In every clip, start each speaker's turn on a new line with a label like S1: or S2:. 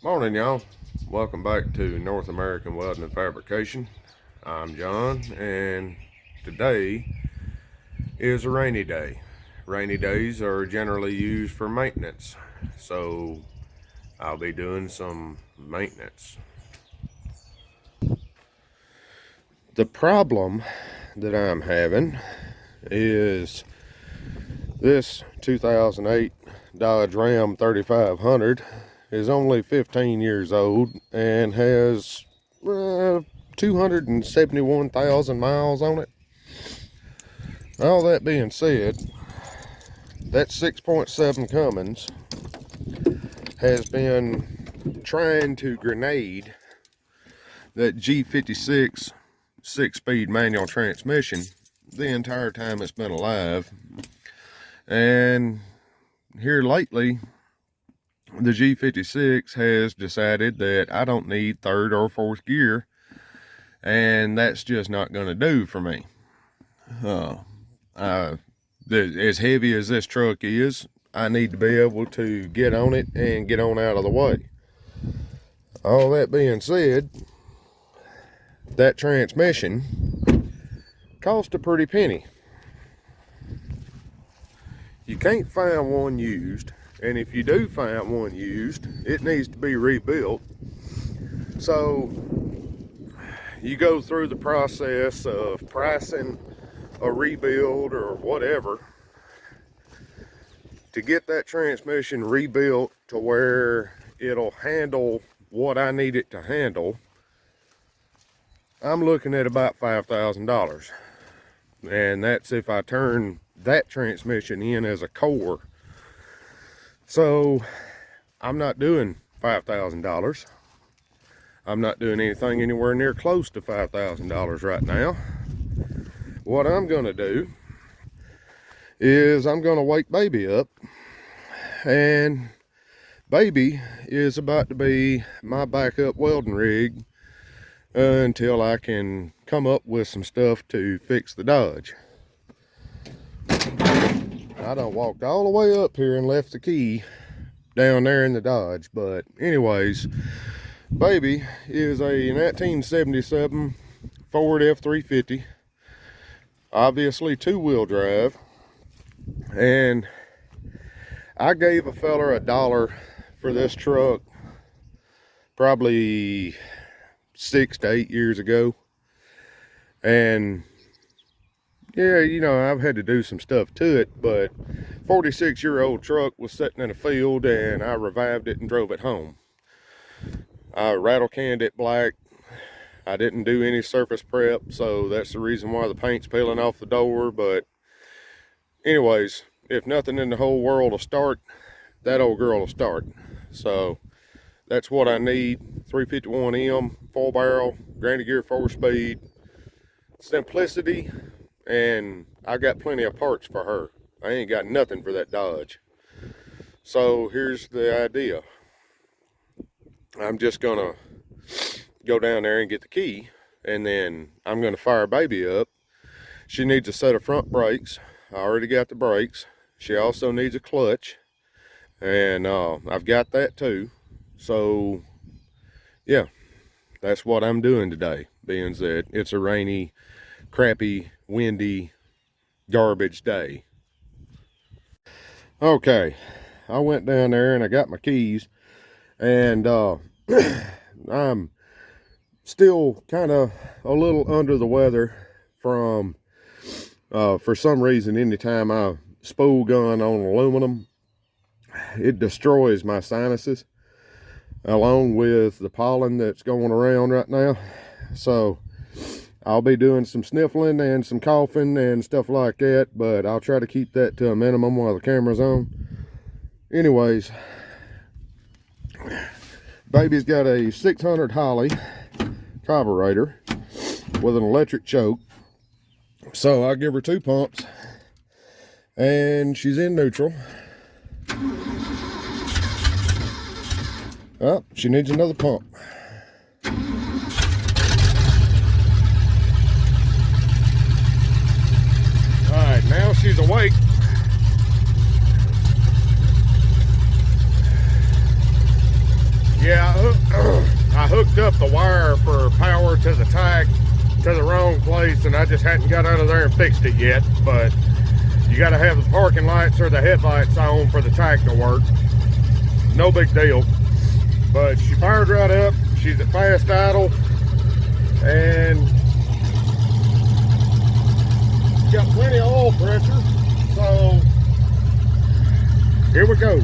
S1: Morning, y'all. Welcome back to North American Welding and Fabrication. I'm John, and today is a rainy day. Rainy days are generally used for maintenance, so I'll be doing some maintenance. The problem that I'm having is this 2008 Dodge Ram 3500 is only 15 years old and has 271,000 miles on it. All that being said, that 6.7 Cummins has been trying to grenade that G56 6-speed manual transmission the entire time it's been alive. And here lately, the G56 has decided that I don't need third or fourth gear, and that's just not going to do for me. As heavy as this truck is, I need to be able to get on it and get on out of the way. All that being said, that transmission cost a pretty penny. You can't find one used, and if you do find one used, it needs to be rebuilt. So you go through the process of pricing a rebuild or whatever to get that transmission rebuilt to where it'll handle what I need it to handle. I'm looking at about $5,000, and that's if I turn that transmission in as a core. So I'm not doing $5,000. I'm not doing anything anywhere near close to $5,000 right now. What I'm going to do is I'm going to wake baby up, and baby is about to be my backup welding rig until I can come up with some stuff to fix the Dodge. I done walked all the way up here and left the key down there in the Dodge. But anyways, baby is a 1977 Ford F-350, obviously two-wheel drive, and I gave a feller $1 for this truck probably 6 to 8 years ago. And yeah, you know, I've had to do some stuff to it, but 46-year-old truck was sitting in a field, and I revived it and drove it home. I rattle canned it black. I didn't do any surface prep, so that's the reason why the paint's peeling off the door. But anyways, if nothing in the whole world will start, that old girl will start. So that's what I need. 351M, 4-barrel, granny gear 4-speed, simplicity. And I got plenty of parts for her. I ain't got nothing for that Dodge. So here's the idea. I'm just gonna go down there and get the key, and then I'm gonna fire baby up. She needs a set of front brakes. I already got the brakes. She also needs a clutch, and I've got that too. So yeah, that's what I'm doing today, being that it's a rainy, crappy, windy, garbage day. Okay, I went down there and I got my keys, and I'm still kind of a little under the weather from for some reason. Anytime I spool gun on aluminum, it destroys my sinuses along with the pollen that's going around right now. So I'll be doing some sniffling and some coughing and stuff like that, but I'll try to keep that to a minimum while the camera's on. Anyways, baby's got a 600 Holley carburetor with an electric choke. So I'll give her 2 pumps, and she's in neutral. Oh, she needs another pump. Alright, now she's awake. Yeah, I hooked up the wire for power to the tach to the wrong place, and I just hadn't got under there and fixed it yet. But you got to have the parking lights or the headlights on for the tach to work. No big deal. But she fired right up. She's at fast idle, and got plenty of oil pressure. So here we go.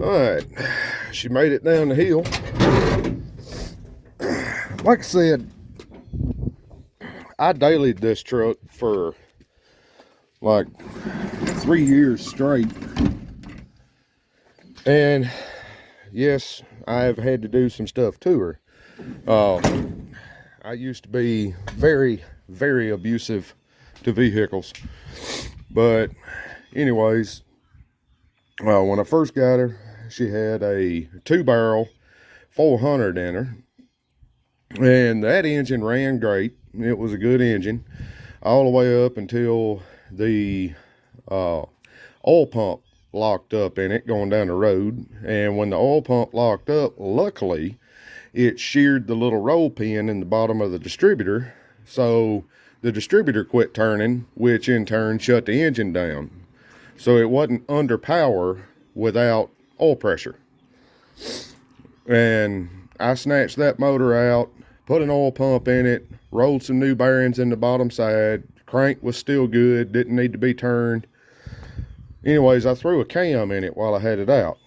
S1: All right, she made it down the hill. Like I said, I dailied this truck for like 3 years straight. And yes, I've had to do some stuff to her. I used to be very, very abusive to vehicles. But anyways, when I first got her, she had a 2-barrel 400 in her, and that engine ran great. It was a good engine all the way up until the oil pump locked up in it going down the road. And when the oil pump locked up, luckily it sheared the little roll pin in the bottom of the distributor, so the distributor quit turning, which in turn shut the engine down. So it wasn't under power without oil pressure. And I snatched that motor out, put an oil pump in it, rolled some new bearings in the bottom side. Crank was still good, didn't need to be turned. Anyways, I threw a cam in it while I had it out.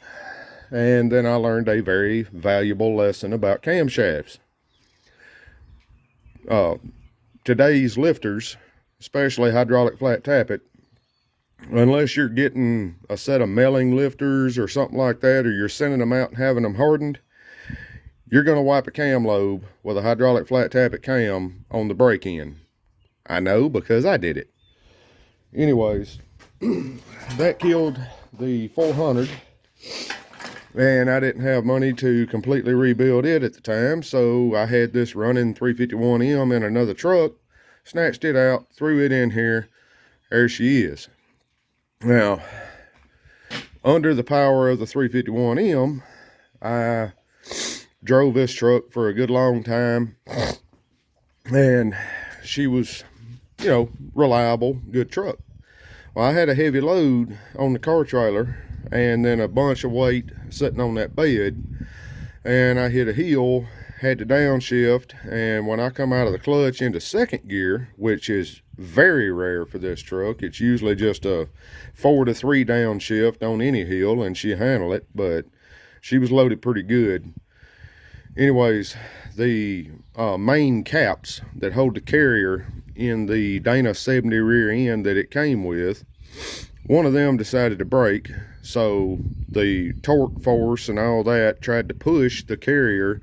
S1: And then I learned a very valuable lesson about camshafts. Today's lifters, especially hydraulic flat tappet, unless you're getting a set of milling lifters or something like that, or you're sending them out and having them hardened, you're going to wipe a cam lobe with a hydraulic flat tappet cam on the break end. I know because I did it. Anyways, that killed the 400, and I didn't have money to completely rebuild it at the time, so I had this running 351M in another truck, snatched it out, threw it in here. There she is. Now, under the power of the 351M, I drove this truck for a good long time, and she was, you know, reliable, good truck. Well, I had a heavy load on the car trailer and then a bunch of weight sitting on that bed, and I hit a hill, had to downshift, and when I come out of the clutch into second gear, which is very rare for this truck, it's usually just a 4 to 3 downshift on any hill, and she handled it, but she was loaded pretty good. Anyways, the main caps that hold the carrier in the Dana 70 rear end that it came with, one of them decided to break, so the torque force and all that tried to push the carrier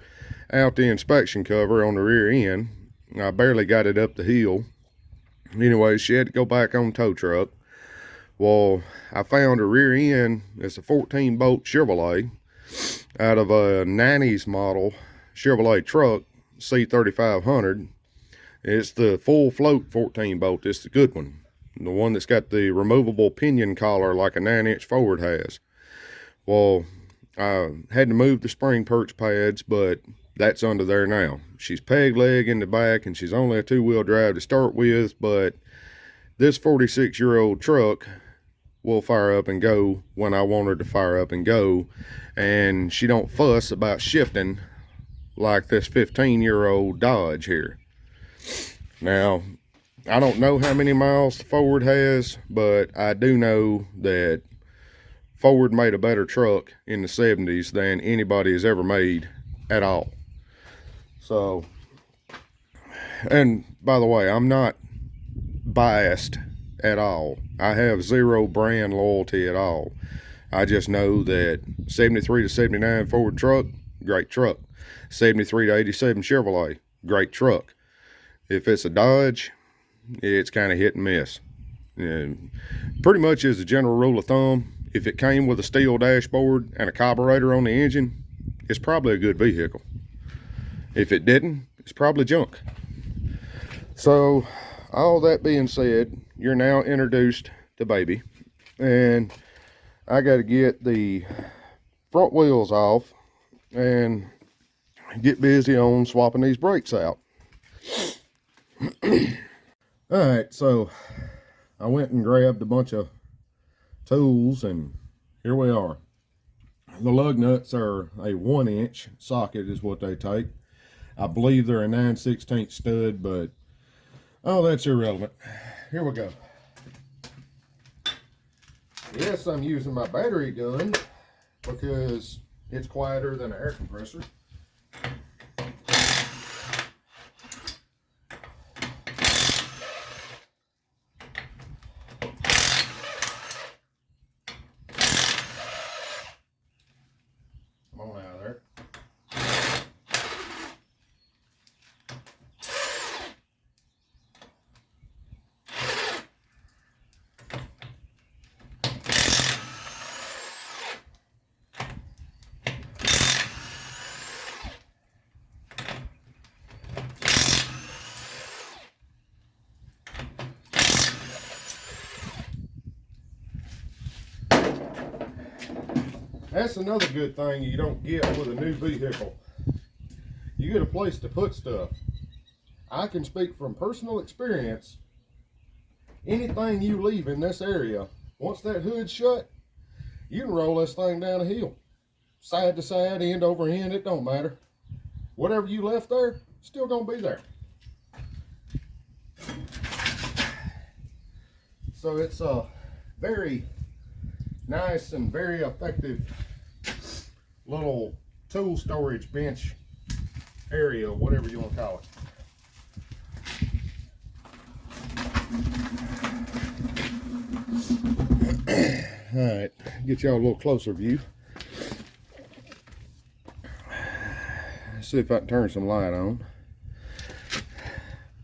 S1: out the inspection cover on the rear end. I barely got it up the hill. Anyways, she had to go back on tow truck. Well, I found a rear end. It's a 14-bolt Chevrolet out of a 90s model Chevrolet truck, C3500. It's the full float 14-bolt. It's the good one. the one that's got the removable pinion collar like a 9-inch Ford has. Well, I had to move the spring perch pads, but that's under there now. She's peg leg in the back, and she's only a 2-wheel drive to start with, but this 46-year-old truck will fire up and go when I want her to fire up and go, and she don't fuss about shifting like this 15-year-old Dodge here. Now, I don't know how many miles the Ford has, but I do know that Ford made a better truck in the 70s than anybody has ever made at all. So, and by the way, I'm not biased at all. I have zero brand loyalty at all. I just know that 73 to 79 Ford truck, great truck. 73 to 87 Chevrolet, great truck. If it's a Dodge, it's kind of hit and miss. And pretty much as a general rule of thumb, if it came with a steel dashboard and a carburetor on the engine, it's probably a good vehicle. If it didn't, it's probably junk. So, all that being said, you're now introduced to baby, and I got to get the front wheels off and get busy on swapping these brakes out. Alright, so I went and grabbed a bunch of tools, and here we are. The lug nuts are a 1-inch socket is what they take. I believe they're a 9/16 stud, but oh, that's irrelevant. Here we go. Yes, I'm using my battery gun because it's quieter than an air compressor. Come on out of there. That's another good thing you don't get with a new vehicle. You get a place to put stuff. I can speak from personal experience. Anything you leave in this area, once that hood's shut, you can roll this thing down a hill. Side to side, end over end, it don't matter. Whatever you left there, still gonna be there. So it's a very nice and very effective little tool storage bench area, whatever you want to call it. All right, get y'all a little closer view. See if I can turn some light on.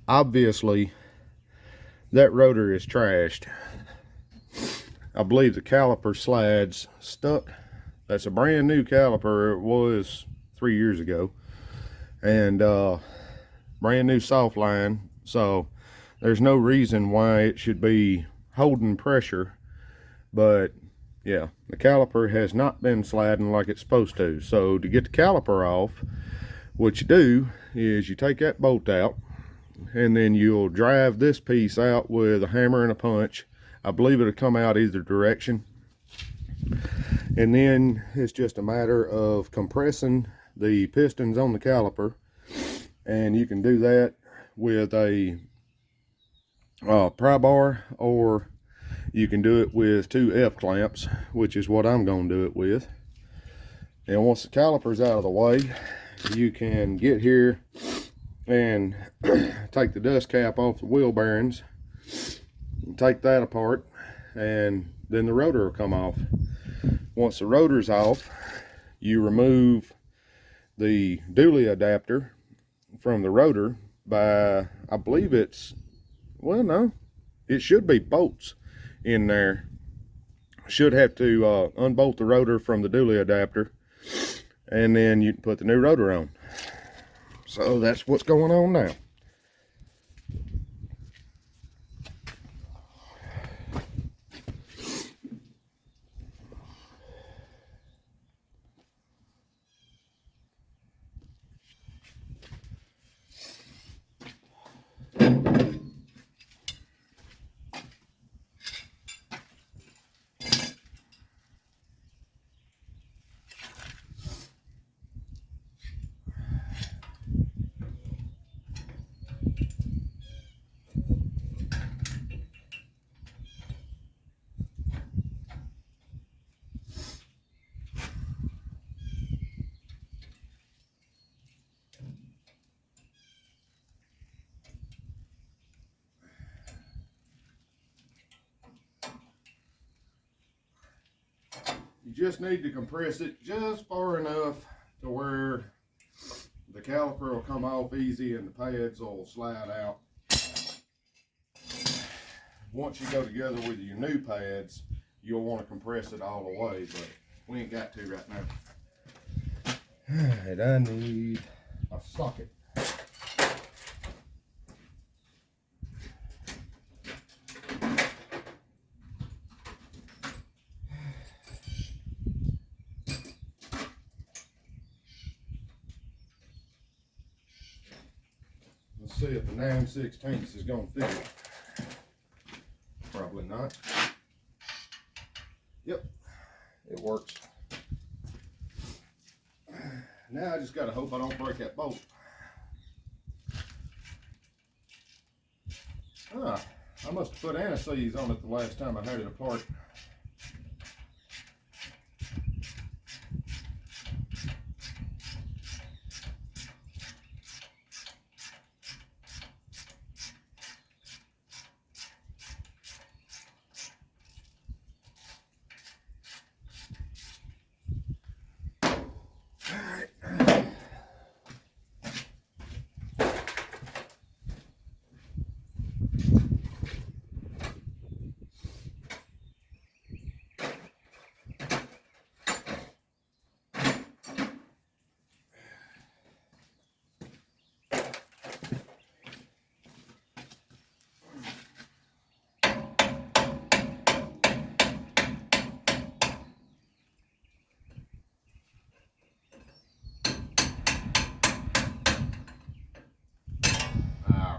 S1: Obviously, that rotor is trashed. I believe the caliper slides stuck. That's a brand new caliper. It was 3 years ago, and brand new soft line, so there's no reason why it should be holding pressure. But yeah, the caliper has not been sliding like it's supposed to. So to get the caliper off, what you do is you take that bolt out, and then you'll drive this piece out with a hammer and a punch. I believe it'll come out either direction. And then it's just a matter of compressing the pistons on the caliper, and you can do that with a pry bar, or you can do it with 2 F-clamps, which is what I'm going to do it with. And once the caliper's out of the way, you can get here and take the dust cap off the wheel bearings, take that apart, and then the rotor will come off. Once the rotor's off, you remove the dually adapter from the rotor by, I believe it's, well, no, it should be bolts in there. Should have to unbolt the rotor from the dually adapter, and then you can put the new rotor on. So that's what's going on now. You just need to compress it just far enough to where the caliper will come off easy and the pads will slide out. Once you go together with your new pads, you'll want to compress it all the way, but we ain't got to right now. Alright, I need a socket. Let's see if the 9/16 is going to fit. Probably not. Yep, it works. Now I just got to hope I don't break that bolt. Ah, I must have put anti-seize on it the last time I had it apart.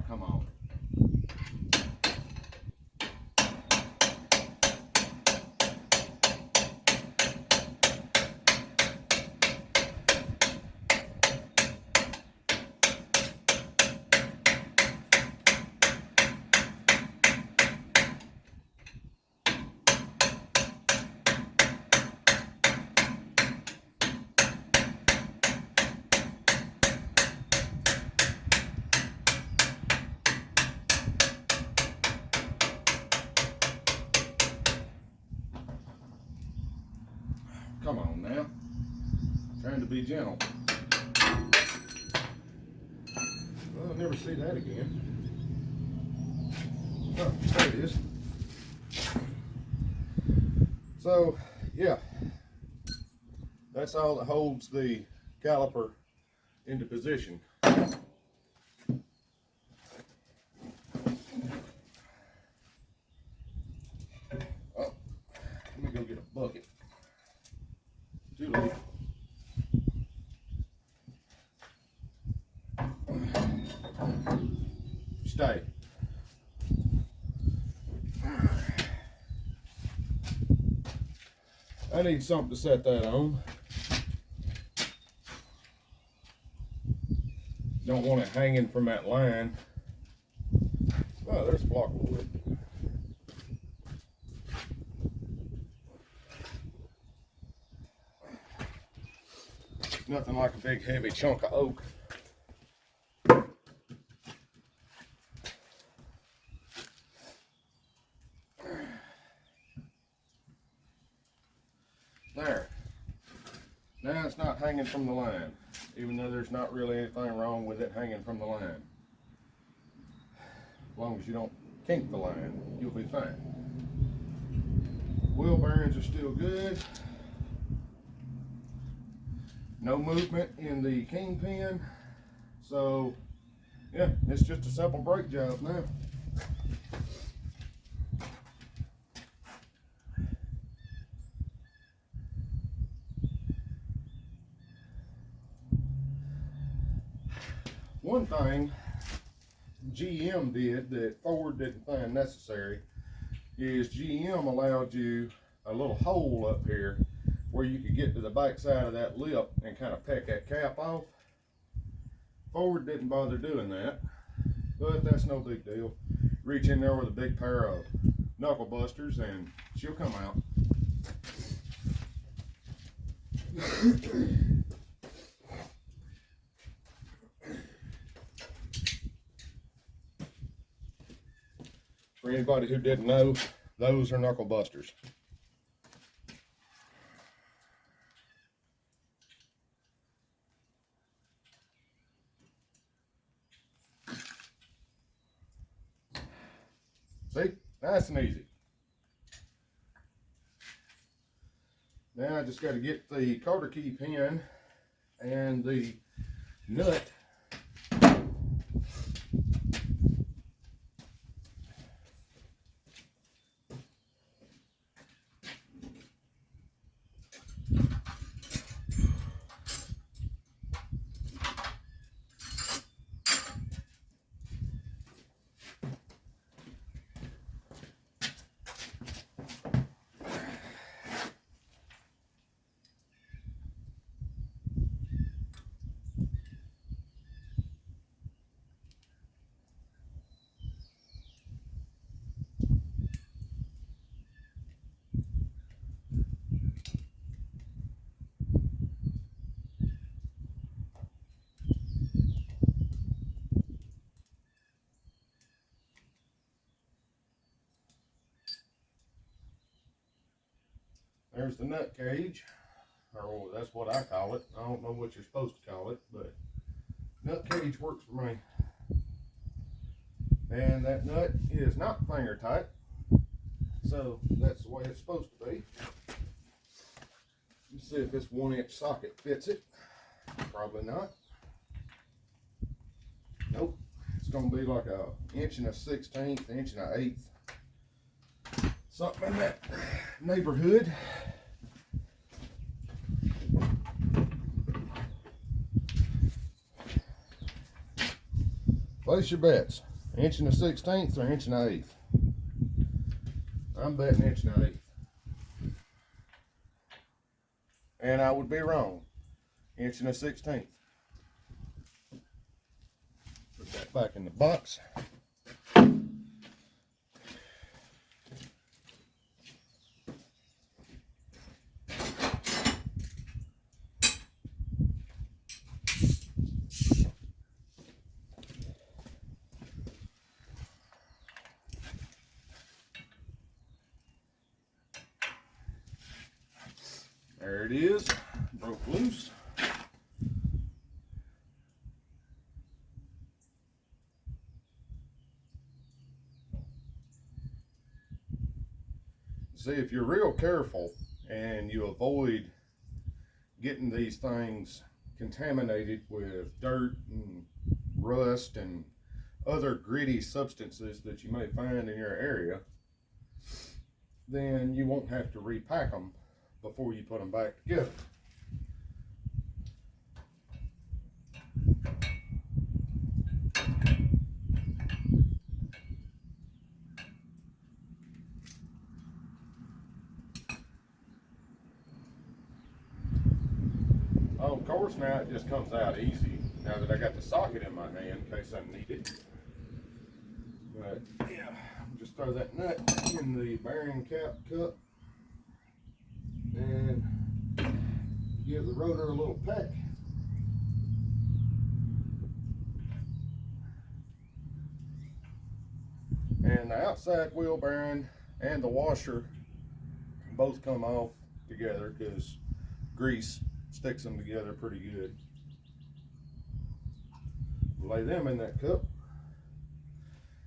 S1: Come on. Come on now. Trying to be gentle. Well, I'll never see that again. Oh, there it is. So, yeah. That's all that holds the caliper into position. Oh, let me go get a bucket. Too late. Stay. I need something to set that on. Don't want it hanging from that line. Oh, there's a block of wood. Nothing like a big heavy chunk of oak. There. Now it's not hanging from the line, even though there's not really anything wrong with it hanging from the line. As long as you don't kink the line, you'll be fine. Wheel bearings are still good. No movement in the kingpin. So, yeah, it's just a simple brake job now. One thing GM did that Ford didn't find necessary is GM allowed you a little hole up here where you could get to the back side of that lip and kind of peck that cap off. Ford didn't bother doing that, but that's no big deal. Reach in there with a big pair of knuckle busters and she'll come out. For anybody who didn't know, those are knuckle busters. See, nice and easy. Now I just got to get the quarter key pin and the nut. There's the nut cage, or that's what I call it. I don't know what you're supposed to call it, but nut cage works for me. And that nut is not finger tight, so that's the way it's supposed to be. Let's see if this 1-inch socket fits it. Probably not. Nope. It's going to be like a 1 1/16, 1 1/8. Something in that neighborhood. Place your bets. 1 1/16 or 1 1/8. I'm betting 1 1/8. And I would be wrong. 1 1/16. Put that back in the box. There it is, broke loose. See, if you're real careful and you avoid getting these things contaminated with dirt and rust and other gritty substances that you may find in your area, then you won't have to repack them before you put them back together. Oh, of course, now it just comes out easy now that I got the socket in my hand in case I need it. But yeah, just throw that nut in the bearing cap cup and give the rotor a little peck. And the outside wheel bearing and the washer both come off together because grease sticks them together pretty good. Lay them in that cup.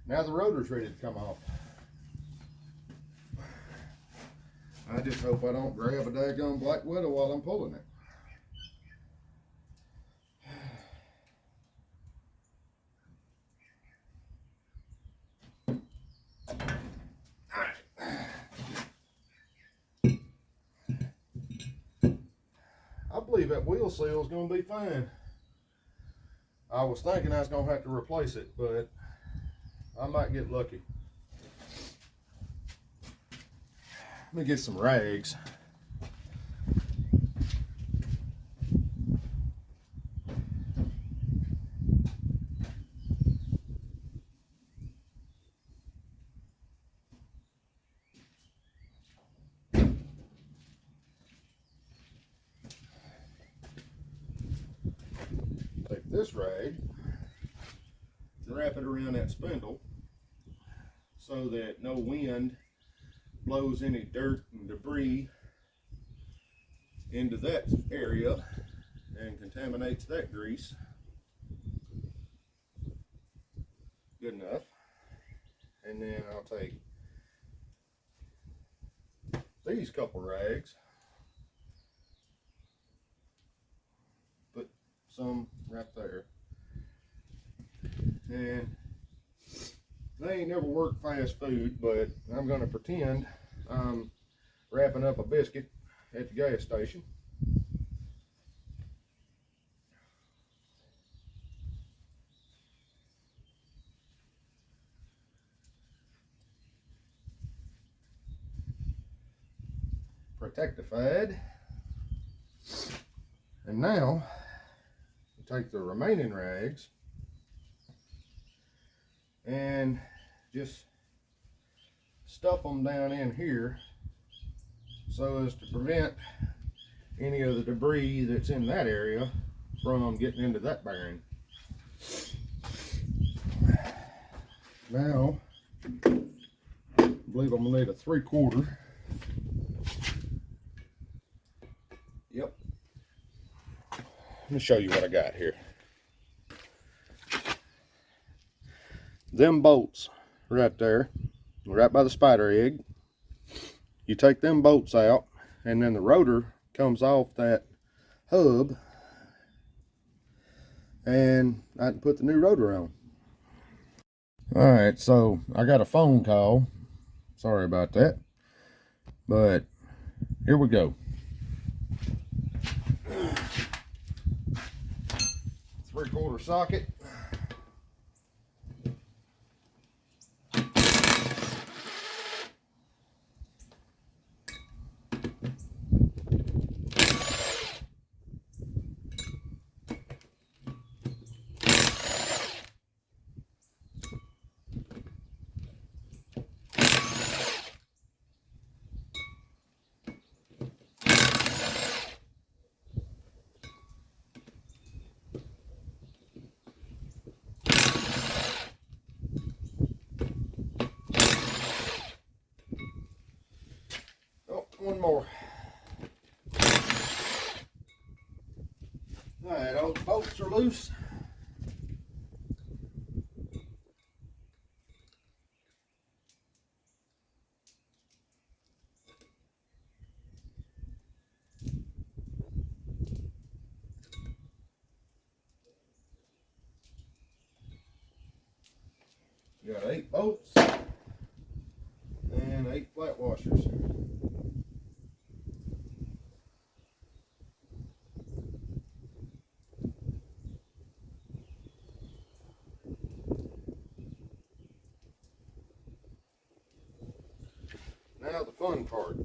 S1: Now the rotor's ready to come off. I just hope I don't grab a daggone black widow while I'm pulling it. I believe that wheel seal is going to be fine. I was thinking I was going to have to replace it, but I might get lucky. Let me get some rags. Take this rag and wrap it around that spindle so that no wind blows any dirt and debris into that area and contaminates that grease. Good enough. And then I'll take these couple rags, put some right there, and they ain't never worked fast food, but I'm going to pretend I'm wrapping up a biscuit at the gas station. Protectified. And now you take the remaining rags and just stuff them down in here so as to prevent any of the debris that's in that area from getting into that bearing. Now, I believe I'm gonna need a 3/4. Yep. Let me show you what I got here. Them bolts right there, right by the spider egg. You take them bolts out, and then the rotor comes off that hub, and I can put the new rotor on. Alright, so I got a phone call. Sorry about that. But here we go. 3/4 socket. One more. Alright, all the bolts are loose. You got 8 bolts and 8 flat washers. Now the fun part.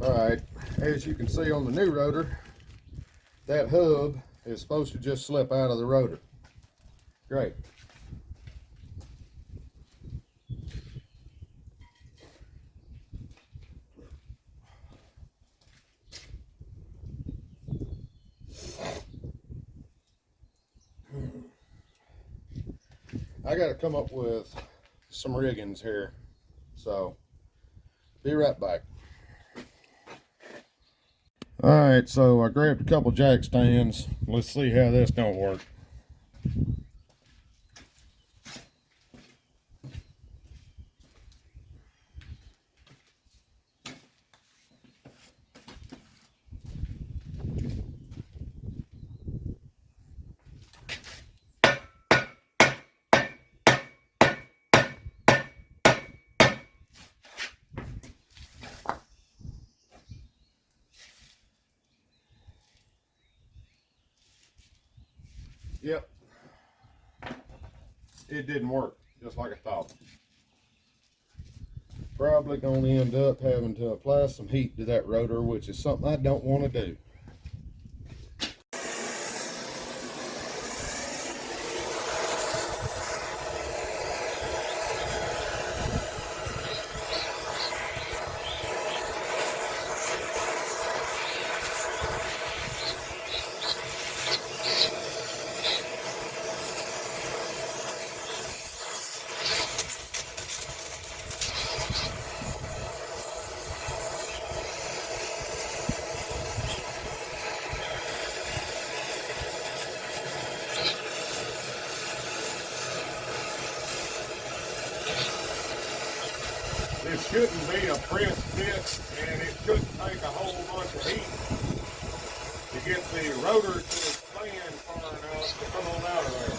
S1: Alright, as you can see on the new rotor, that hub is supposed to just slip out of the rotor. Great. I got to come up with some riggings here, so be right back. Alright, so I grabbed a couple jack stands. Let's see how this don't work. Yep, it didn't work, just like I thought. Probably going to end up having to apply some heat to that rotor, which is something I don't want to do. This shouldn't be a press fit, and it shouldn't take a whole bunch of heat to get the rotor to expand far enough to come on out of there.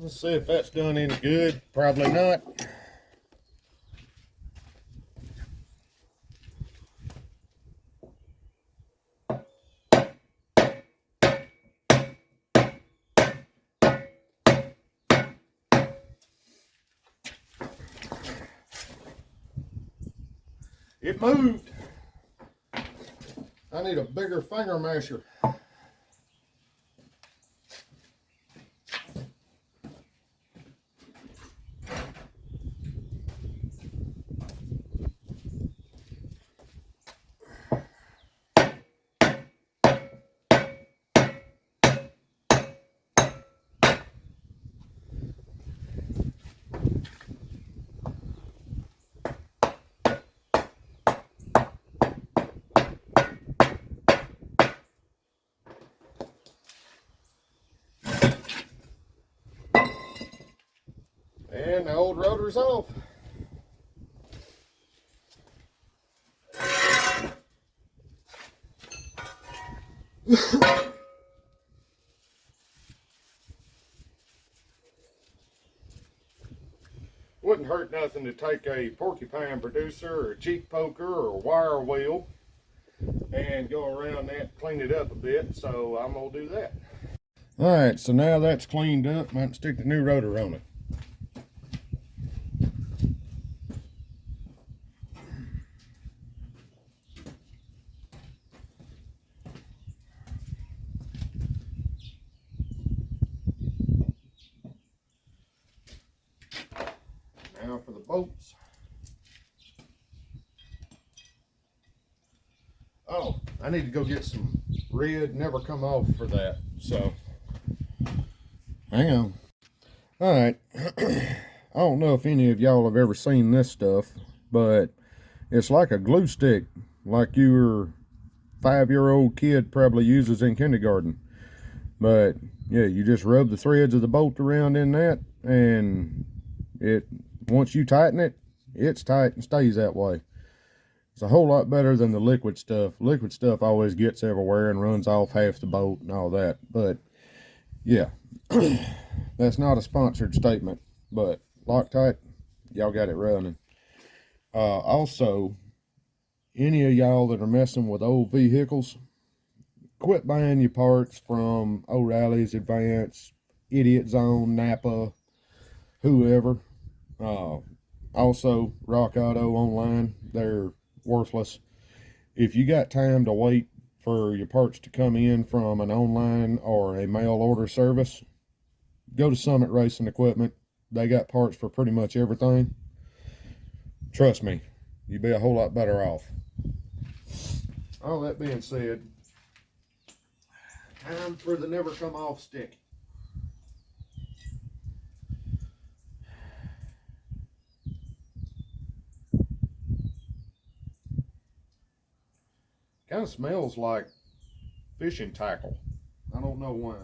S1: Let's see if that's done any good. Probably not. It moved. I need a bigger finger masher. And the old rotor's off. Wouldn't hurt nothing to take a porcupine producer or a cheek poker or a wire wheel and go around that, clean it up a bit, so I'm gonna do that. Alright, so now that's cleaned up, might stick the new rotor on it. Now for the bolts. Oh, I need to go get some red never come off for that, so hang on. Alright, I don't know if any of y'all have ever seen this stuff, but it's like a glue stick, like your 5-year-old kid probably uses in kindergarten. But yeah, you just rub the threads of the bolt around in that, and once you tighten it, it's tight and stays that way. It's a whole lot better than the liquid stuff. Liquid stuff always gets everywhere and runs off half the bolt and all that. But yeah, that's not a sponsored statement, but Loctite, y'all got it running. Also, any of y'all that are messing with old vehicles, quit buying your parts from O'Reilly's, Advance, Idiot Zone, Napa, whoever. Also, Rock Auto online, they're worthless. If you got time to wait for your parts to come in from an online or a mail order service, go to Summit Racing Equipment. They got parts for pretty much everything. Trust me, you'd be a whole lot better off. All that being said, time for the never come off stick. Kind of smells like fishing tackle. I don't know why.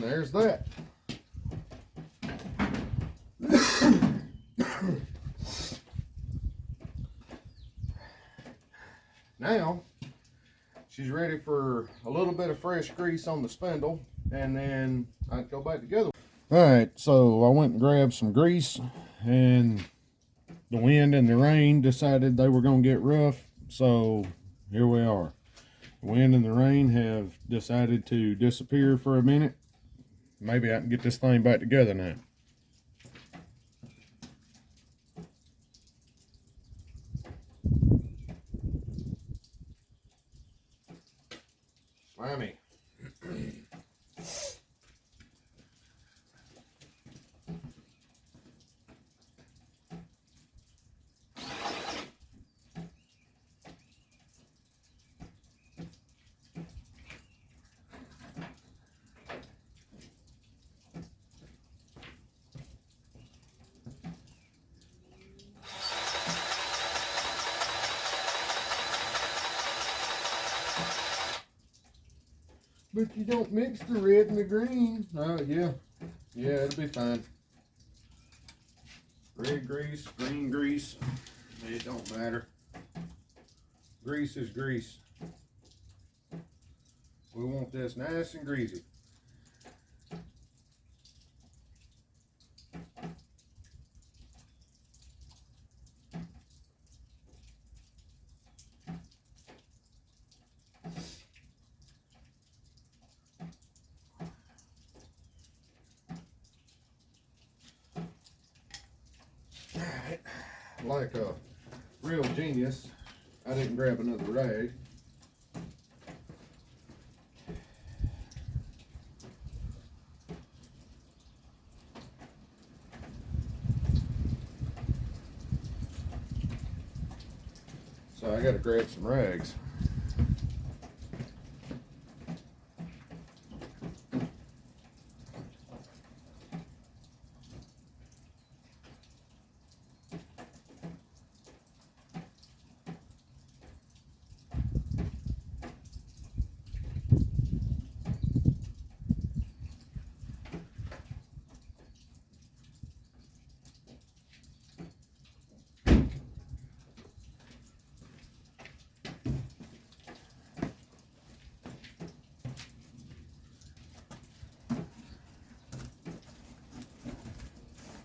S1: And there's that. Now, she's ready for a little bit of fresh grease on the spindle, and then I go back together. Alright, so I went and grabbed some grease, and the wind and the rain decided they were going to get rough, so here we are. The wind and the rain have decided to disappear for a minute. Maybe I can get this thing back together now. Slimy. But you don't mix the red and the green. Oh, yeah. Yeah, it'll be fine. Red grease, green grease, it don't matter. Grease is grease. We want this nice and greasy. Alright, like a real genius, I didn't grab another rag. So I gotta grab some rags.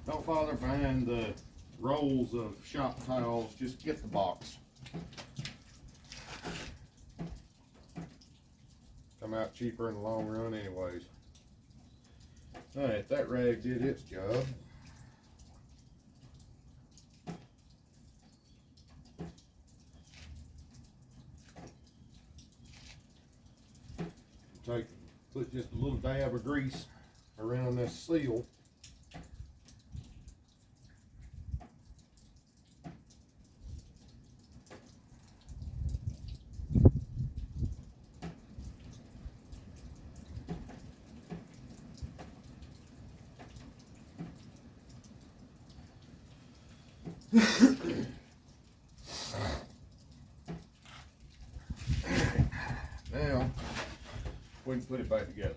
S1: Don't bother buying the rolls of shop towels, just get the box. Come out cheaper in the long run anyways. Alright, that rag did its job. Put just a little dab of grease around this seal. Now we can put it back together.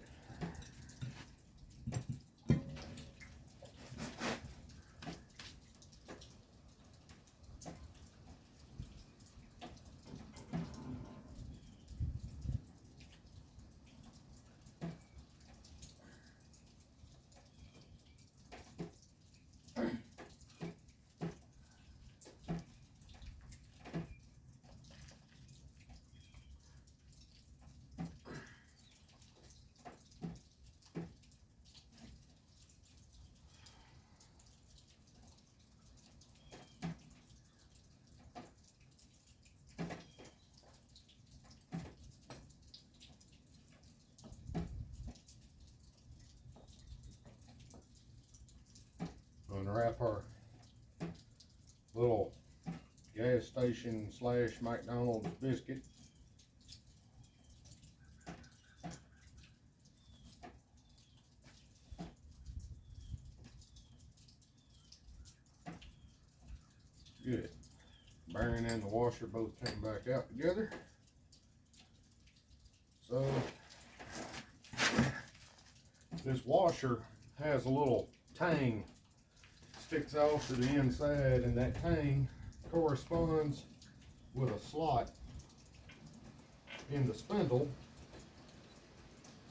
S1: Gonna wrap our little gas station slash McDonald's biscuit. Good. Bearing and the washer both came back out together. So this washer has a little tang sticks off to the inside, and that tang corresponds with a slot in the spindle.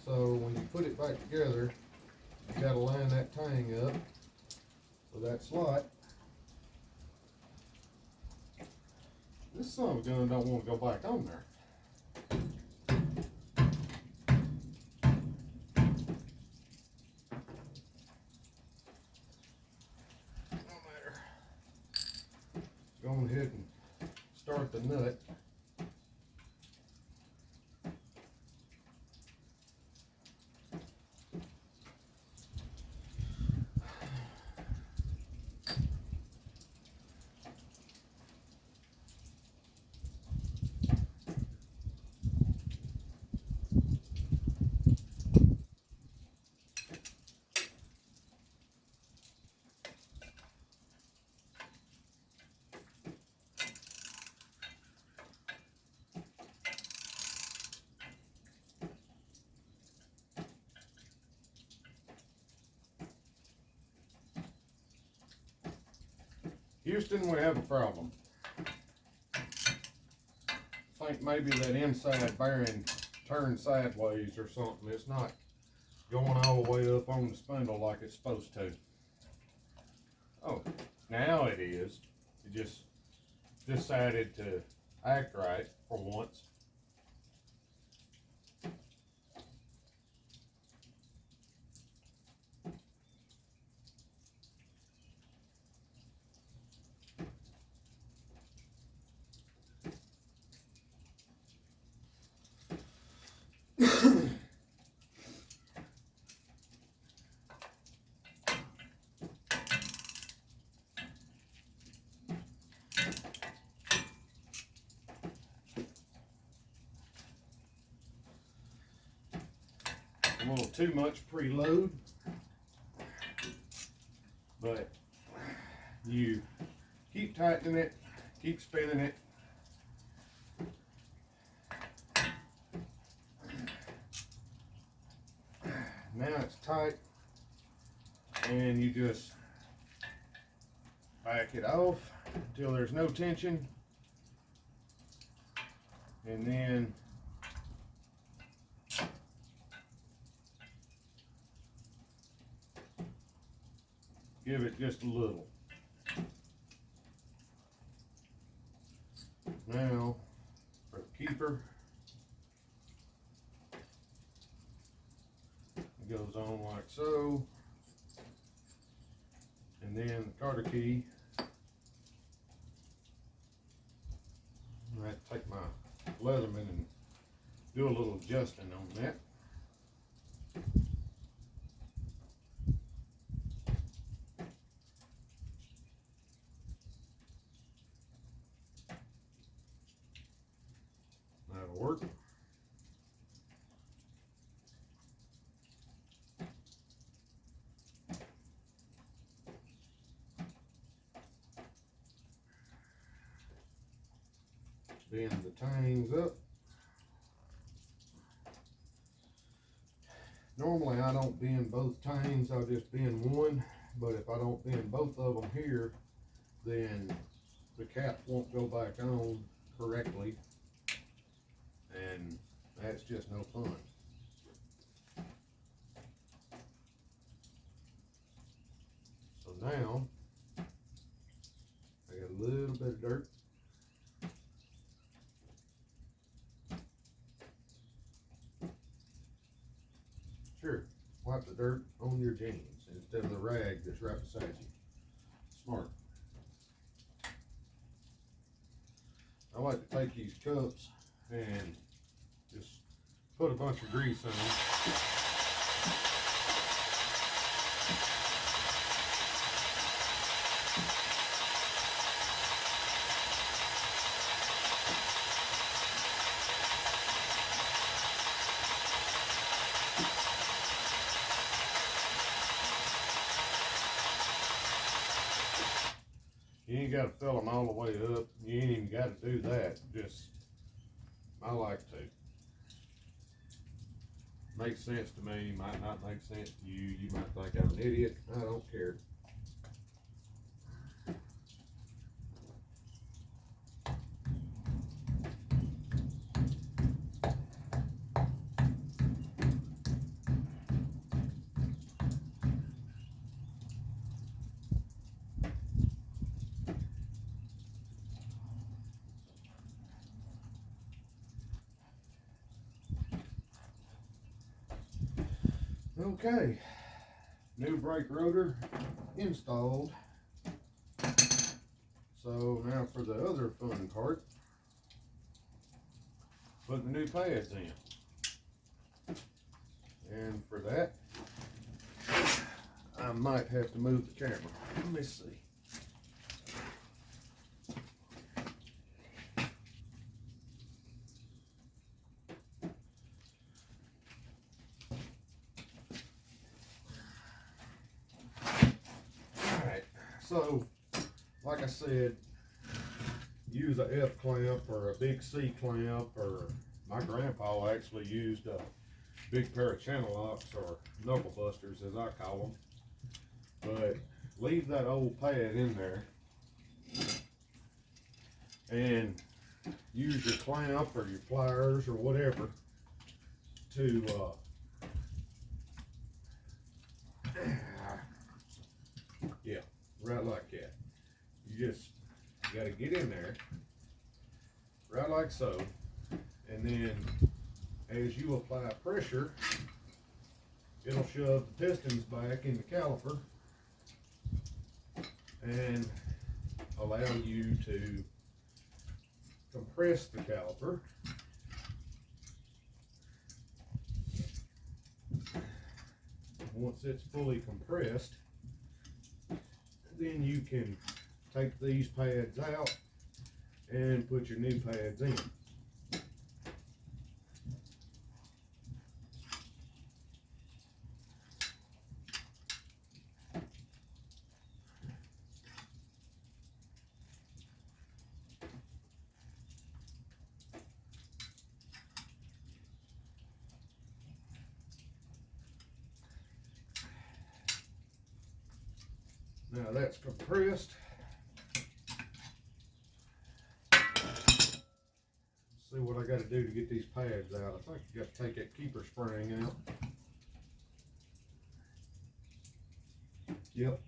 S1: So when you put it back together, you got to line that tang up with that slot. This son of a gun don't want to go back on there. No matter. Go ahead and start the nut. Houston, we have a problem. I think maybe that inside bearing turned sideways or something. It's not going all the way up on the spindle like it's supposed to. Oh, now it is. It just decided to act right for once. A little too much preload, but you keep tightening it, keep spinning it. Now it's tight, and you just back it off until there's no tension, and then give it just a little. Now for the keeper, it goes on like so, and then the Carter key. I have to take my Leatherman and do a little adjusting on that. That'll work. Bend the tangs up. Normally I don't bend both tangs, I'll just bend one, but if I don't bend both of them here, then the cap won't go back on correctly, and that's just no fun. So now I got a little bit of dirt. Sure, wipe the dirt on your jeans instead of the rag that's right beside you. Smart. I like to take these cups and just put a bunch of grease on them. You ain't got to fill them all the way up. You ain't even got to do that. Just, I like to. Makes sense to me, might not make sense to you. You might think I'm an idiot. I don't care. Okay, new brake rotor installed. So now for the other fun part, put the new pads in. And for that, I might have to move the camera. Let me see. So, like I said, use a F clamp or a big C clamp, or my grandpa actually used a big pair of channel locks, or knuckle busters as I call them. But leave that old pad in there and use your clamp or your pliers or whatever to yeah, right like that. You just got to get in there, right like so, and then as you apply pressure, it'll shove the pistons back in the caliper and allow you to compress the caliper. Once it's fully compressed, then you can take these pads out and put your new pads in. Now that's compressed. See what I got to do to get these pads out. I think you got to take that keeper spring out. Yep.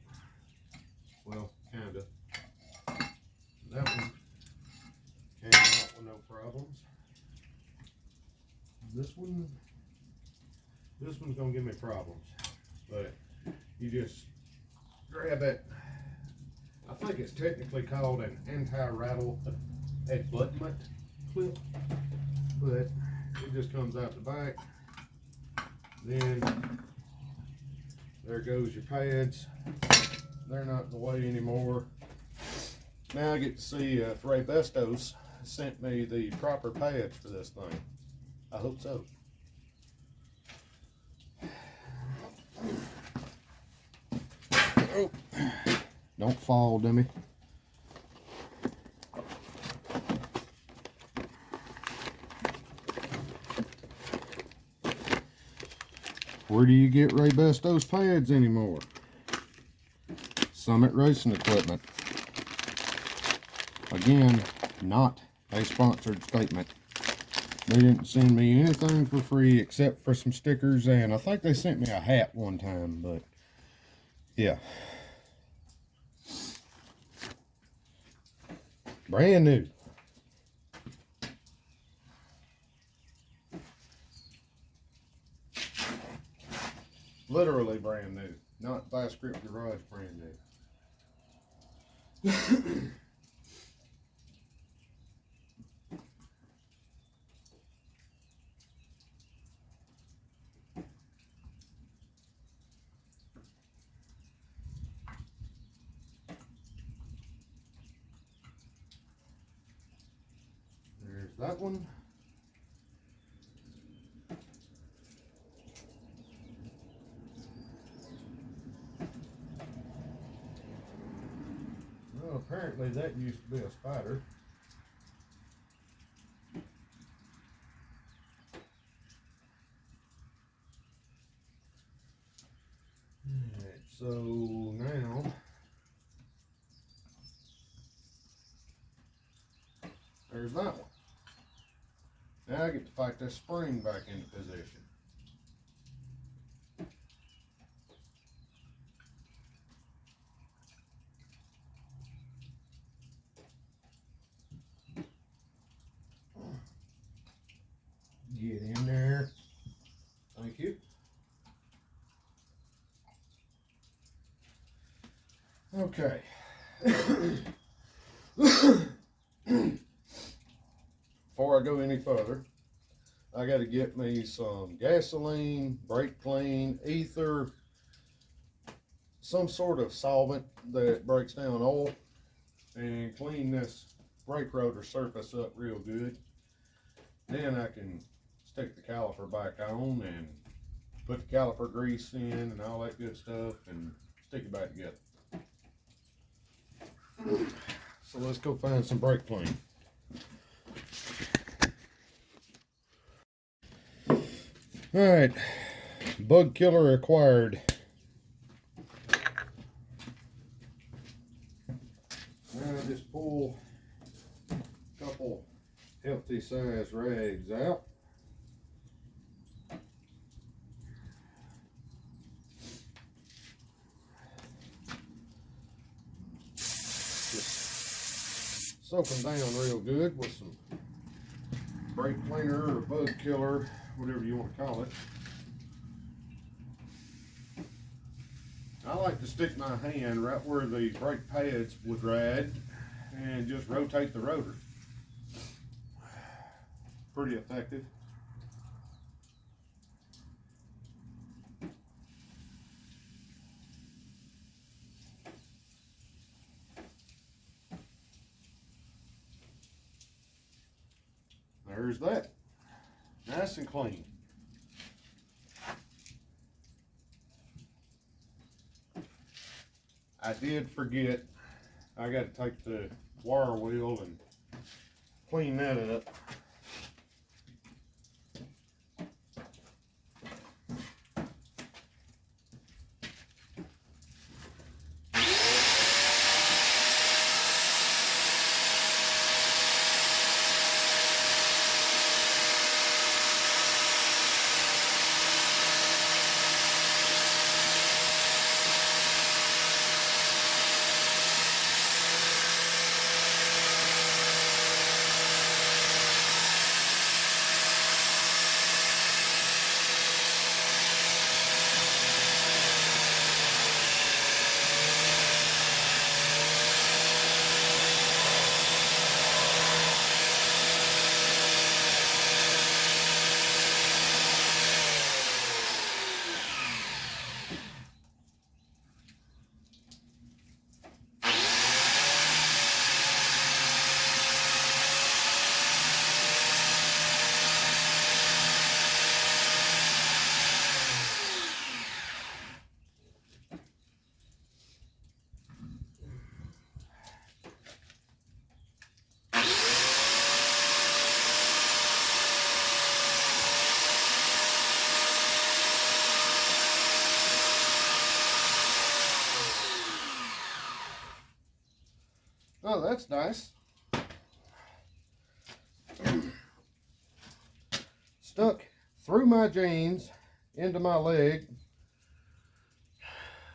S1: Well, kinda. That one came out with no problems. This one's gonna give me problems. But you just grab it. I think it's technically called an anti-rattle abutment clip, but it just comes out the back. Then there goes your pads. They're not in the way anymore. Now I get to see if Ray Bestos sent me the proper pads for this thing. I hope so. Oh, don't fall, dummy. Where do you get Ray Bestos pads anymore? Summit Racing Equipment. Again, not a sponsored statement. They didn't send me anything for free except for some stickers, and I think they sent me a hat one time, but yeah. Brand new. Literally brand new. Not by Script Garage brand new. There's that one. Well, apparently that used to be a spider. So now there's that one. Now I get to fight this spring back into position. Get in there. Thank you. Okay. Before I go any further, I got to get me some gasoline, brake clean, ether, some sort of solvent that breaks down oil, and clean this brake rotor surface up real good. Then I can stick the caliper back on and put the caliper grease in and all that good stuff and stick it back together. So let's go find some brake clean. Alright, bug killer acquired. Now I just pull a couple healthy size rags out. Just soak them down real good with some brake cleaner or bug killer, whatever you want to call it. I like to stick my hand right where the brake pads would ride and just rotate the rotor. Pretty effective. There's that. Nice and clean. I did forget, I got to take the wire wheel and clean that up. Oh, that's nice. Stuck through my jeans into my leg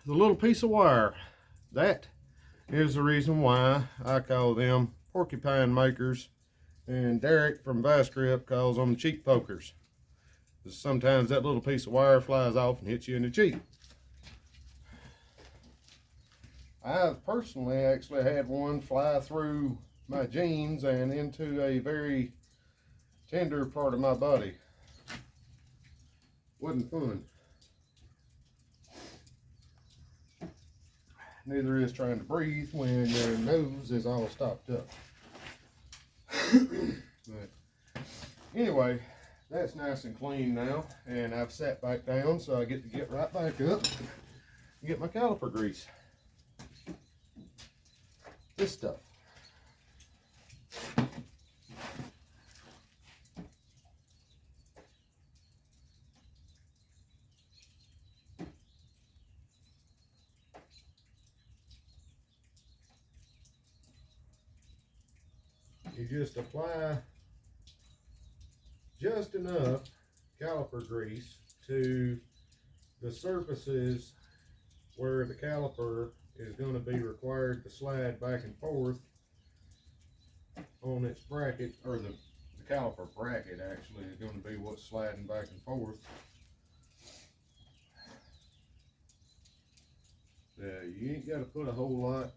S1: the little piece of wire. That is the reason why I call them porcupine makers, and Derek from Vice Grip calls them cheek pokers. Sometimes that little piece of wire flies off and hits you in the cheek. I've personally actually had one fly through my jeans and into a very tender part of my body. Wasn't fun. Neither is trying to breathe when your nose is all stopped up. But anyway, that's nice and clean now, and I've sat back down, so I get to get right back up and get my caliper grease. This stuff. you just apply just enough caliper grease to the surfaces where the caliper is going to be required to slide back and forth on its bracket, or the caliper bracket actually is going to be what's sliding back and forth. Yeah, you ain't got to put a whole lot,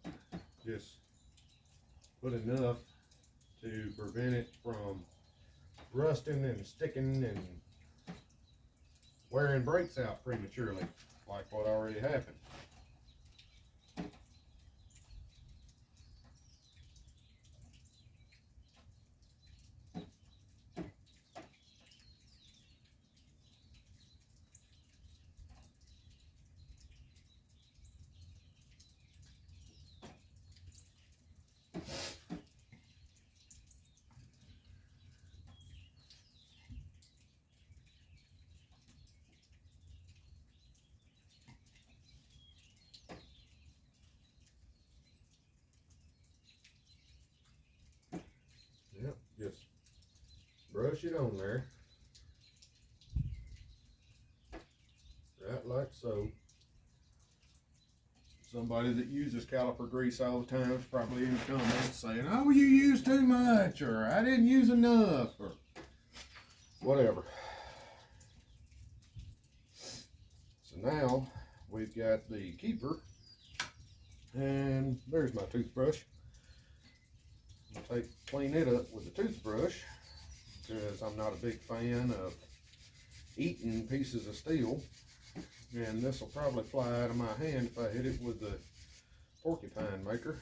S1: just put enough to prevent it from rusting and sticking and wearing brakes out prematurely, like what already happened. Yep, just brush it on there, right like so. Somebody that uses caliper grease all the time is probably in the comments saying, oh, you use too much, or I didn't use enough, or whatever. So now we've got the keeper, and there's my toothbrush. I'll clean it up with a toothbrush, because I'm not a big fan of eating pieces of steel, and this will probably fly out of my hand if I hit it with the porcupine maker.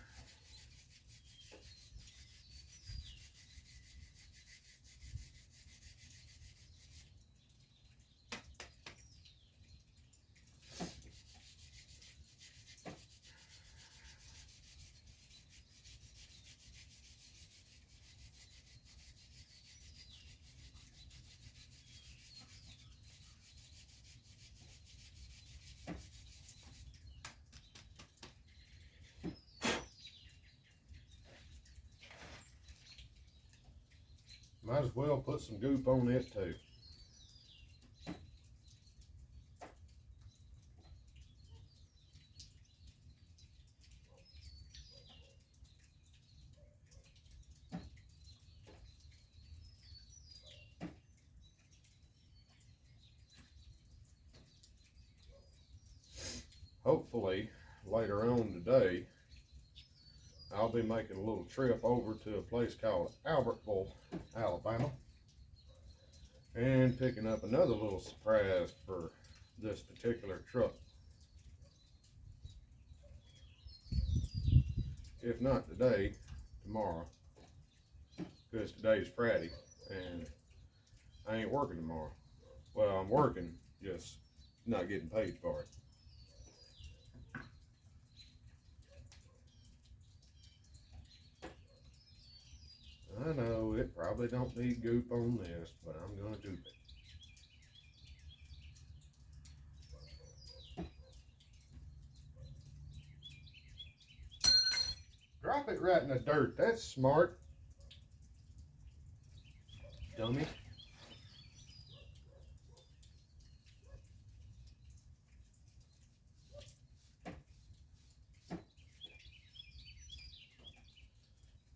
S1: Might as well put some goop on it too. Hopefully later on today I'll be making a little trip over to a place called Albertville, Alabama, and picking up another little surprise for this particular truck. If not today, tomorrow, because today's Friday and I ain't working tomorrow. Well, I'm working, just not getting paid for it. I know it probably don't need goop on this, but I'm gonna goop it. Drop it right in the dirt. That's smart, dummy.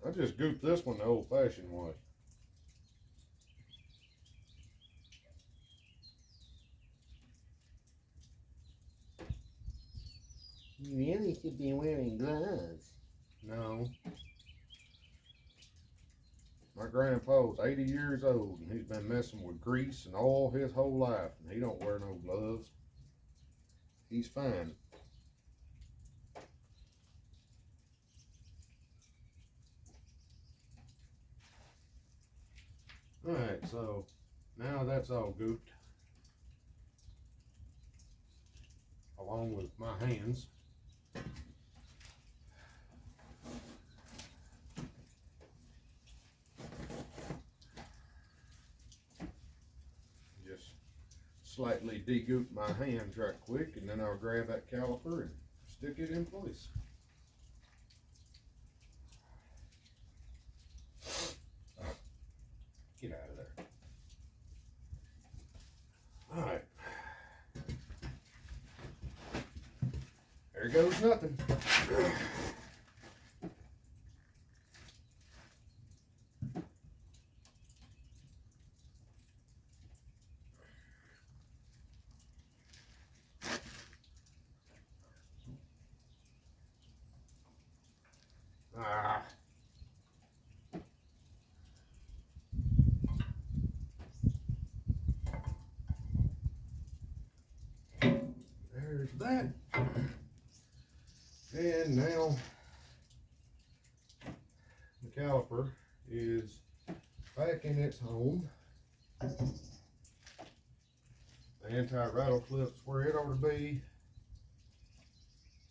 S1: I just gooped this one the old-fashioned way.
S2: You really should be wearing gloves.
S1: No. My grandpa was 80 years old and he's been messing with grease and oil his whole life, and he don't wear no gloves. He's fine. Alright, so now that's all gooped, along with my hands. Just slightly de-goop my hands right quick, and then I'll grab that caliper and stick it in place. There goes nothing. Ah. There's that. And now the caliper is back in its home. The anti-rattle clip's where it ought to be.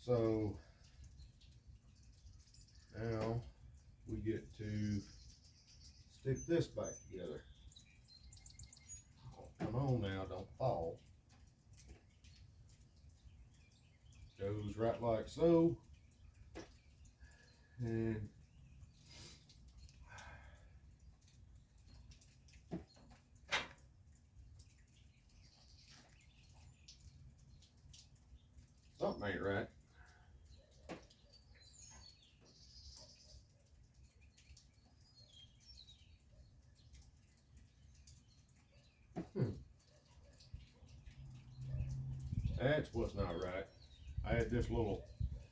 S1: So now we get to stick this back together. Oh, come on now, don't fall. Goes right like so. And something ain't right. That's what's not right. I had this little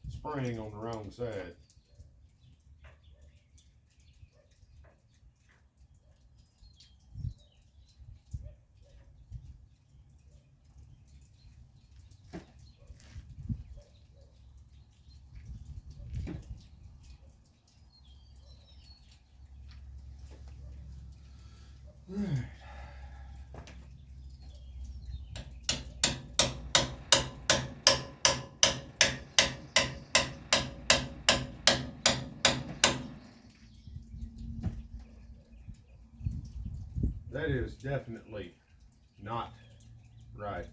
S1: spring on the wrong side. That is definitely not right.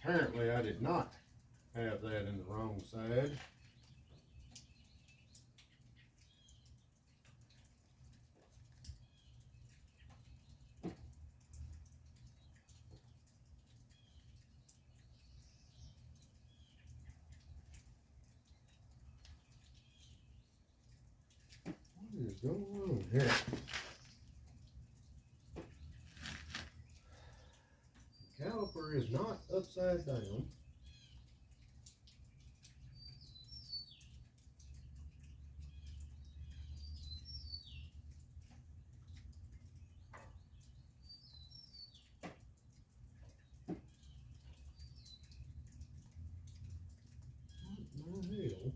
S1: Apparently I did not have that in the wrong side. What is going on here? The caliper is not upside down. What the hell?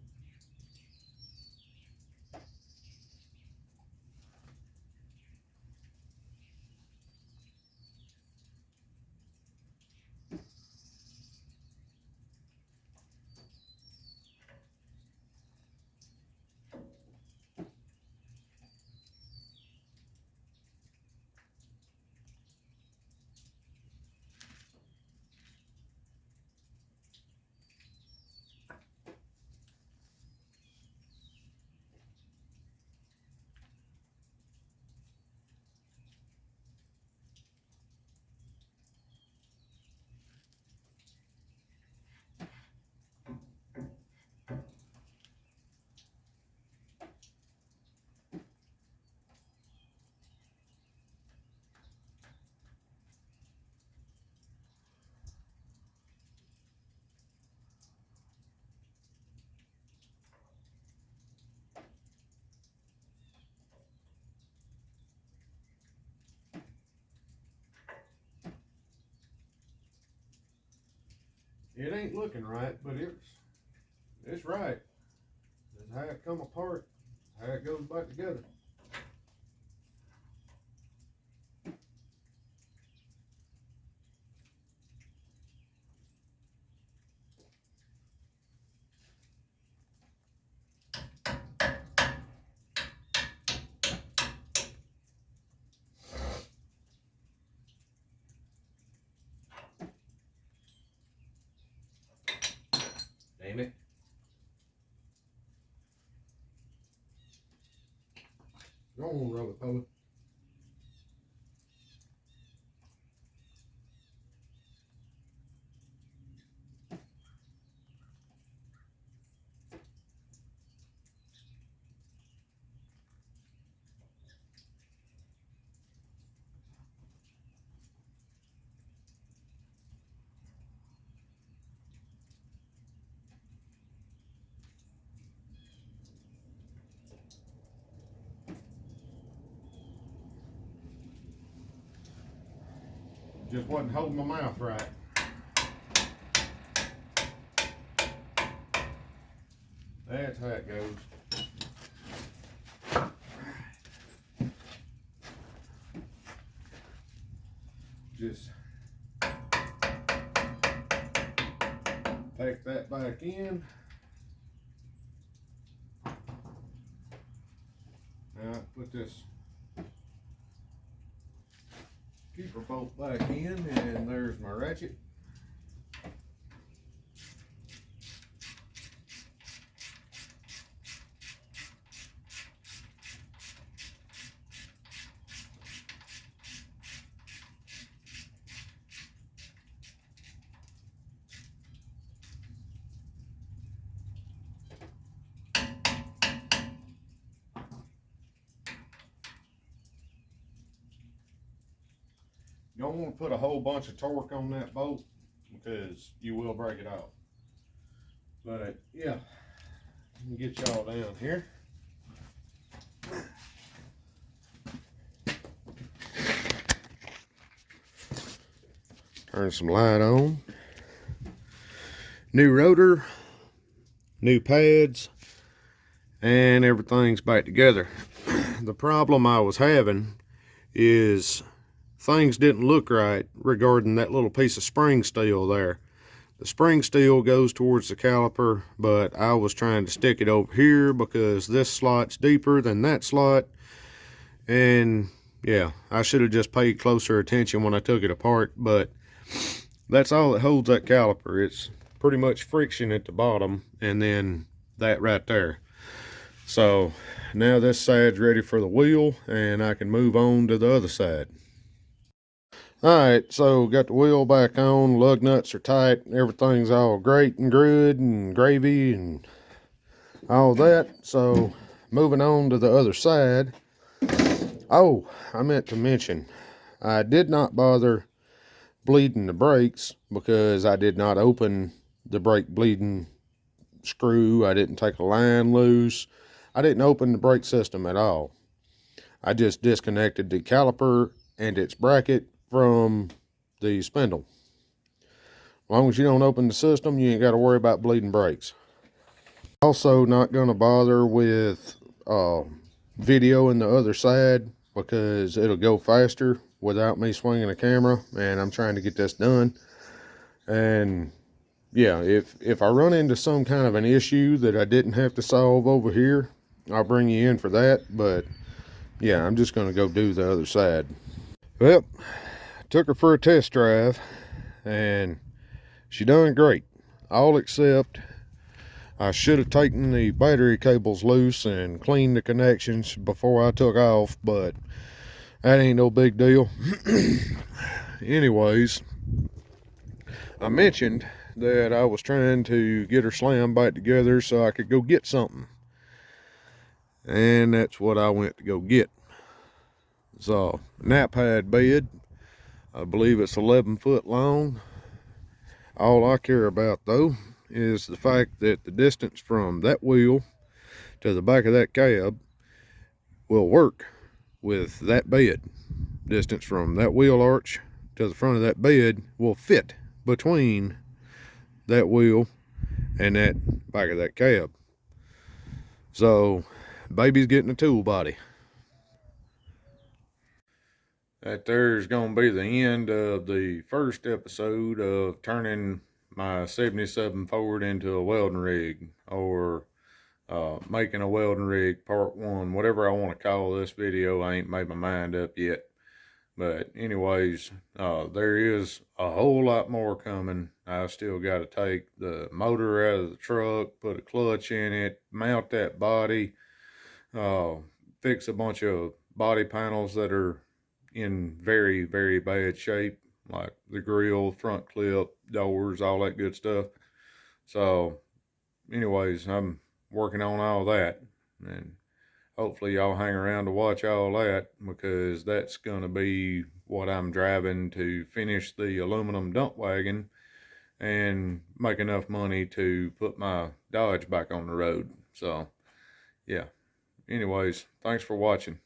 S1: It ain't looking right, but it's right. That's how it come apart, how it goes back together.
S3: Damn it.
S1: Go on, roller power. Just wasn't holding my mouth right. That's how it goes. Just pack that back in. Now put this keeper bolt back in, and there's my ratchet. You don't want to put a whole bunch of torque on that bolt because you will break it off. But yeah, let me get y'all down here. Turn some light on. New rotor, new pads, and everything's back together. The problem I was having is things didn't look right regarding that little piece of spring steel there. The spring steel goes towards the caliper, but I was trying to stick it over here because this slot's deeper than that slot. And yeah, I should have just paid closer attention when I took it apart, but that's all that holds that caliper. It's pretty much friction at the bottom and then that right there. So now this side's ready for the wheel and I can move on to the other side. Alright, so got the wheel back on, lug nuts are tight, everything's all great and good and gravy and all that. So moving on to the other side. Oh, I meant to mention, I did not bother bleeding the brakes because I did not open the brake bleeding screw. I didn't take a line loose. I didn't open the brake system at all. I just disconnected the caliper and its bracket from the spindle. As long as you don't open the system, you ain't got to worry about bleeding brakes. Also not going to bother with video in the other side because it'll go faster without me swinging the camera, and I'm trying to get this done. And yeah, if I run into some kind of an issue that I didn't have to solve over here, I'll bring you in for that. But yeah, I'm just going to go do the other side. Well, took her for a test drive and she done great, all except I should have taken the battery cables loose and cleaned the connections before I took off, but that ain't no big deal. Anyways, I mentioned that I was trying to get her slammed back together so I could go get something, and that's what I went to go get. So, nap pad bed, I believe it's 11 foot long. All I care about though is the fact that the distance from that wheel to the back of that cab will work with that bed. Distance from that wheel arch to the front of that bed will fit between that wheel and that back of that cab. So baby's getting a tool body. That there's gonna be the end of the first episode of turning my 77 Ford into a welding rig, or making a welding rig part one, whatever I want to call this video. I ain't made my mind up yet. But anyways, there is a whole lot more coming. I still got to take the motor out of the truck, put a clutch in it, mount that body, uh, fix a bunch of body panels that are in very, very bad shape, like the grill, front clip, doors, all that good stuff. So anyways, I'm working on all that, and hopefully y'all hang around to watch all that, because that's going to be what I'm driving to finish the aluminum dump wagon and make enough money to put my Dodge back on the road. So yeah, anyways, thanks for watching.